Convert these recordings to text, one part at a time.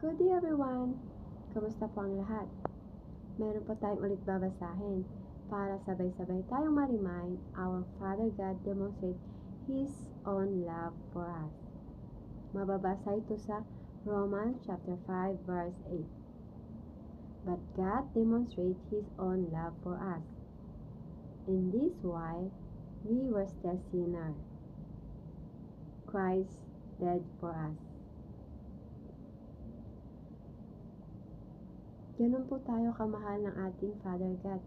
Good day everyone! Kamusta po ang lahat? Meron po tayong ulit babasahin para sabay-sabay tayong ma-remind our Father God demonstrate His own love for us. Mababasa ito sa Romans chapter 5 verse 8. But God demonstrates His own love for us. In this while we were still sinners, Christ died for us. Ganun po tayo kamahal ng ating Father God.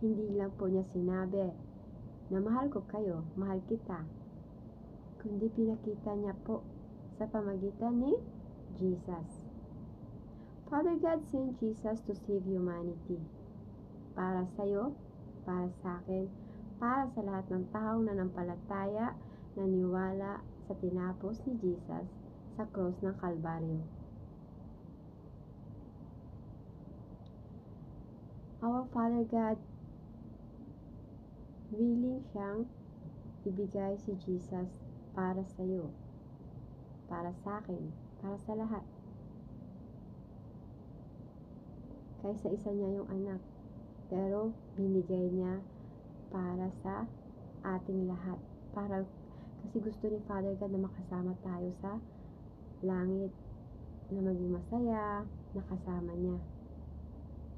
Hindi lang po niya sinabi na mahal ko kayo, mahal kita, kundi pinakita niya po sa pamagitan ni Jesus. Father God sent Jesus to save humanity. Para sa iyo, para sa akin, para sa lahat ng taong nanampalataya, naniwala sa tinapos ni Jesus sa cross ng Kalbaryo. Our Father God, willing siyang ibigay si Jesus para sa iyo, para sa akin, para sa lahat. Kaysa isa niya yung anak, pero binigay niya para sa ating lahat. Kasi gusto ni Father God na makasama tayo sa langit, na maging masaya, nakasama niya.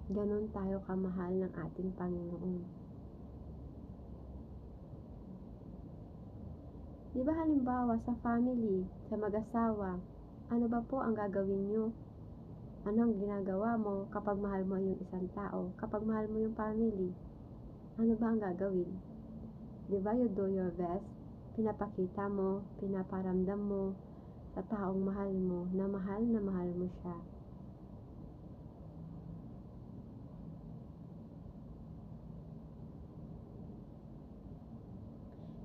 Ganon tayo kamahal ng ating Panginoon. Di ba halimbawa sa family, sa mag-asawa, ano ba po ang gagawin nyo? Ano ang ginagawa mo kapag mahal mo yung isang tao? Kapag mahal mo yung family, ano ba ang gagawin? Di ba you do your best? Pinapakita mo, pinaparamdam mo sa taong mahal mo na mahal mo siya.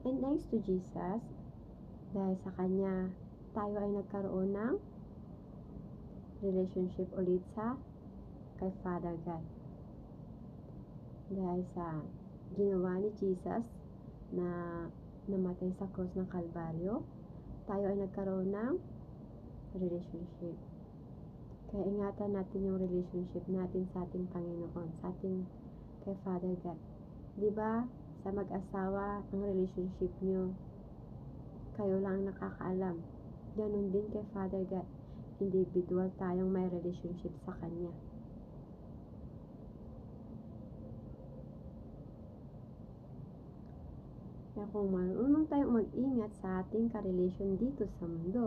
And thanks to Jesus, dahil sa Kanya, tayo ay nagkaroon ng relationship ulit kay Father God. Dahil sa ginawa ni Jesus na namatay sa cross ng Kalbaryo, tayo ay nagkaroon ng relationship. Kaya ingatan natin yung relationship natin sa ating Panginoon, sa ating kay Father God. Diba, sa mag-asawa, ang relationship nyo, kayo lang nakakaalam. Ganon din kay Father God. Individual tayong may relationship sa Kanya. Kaya kung marunong tayong mag-ingat sa ating karelasyon dito sa mundo,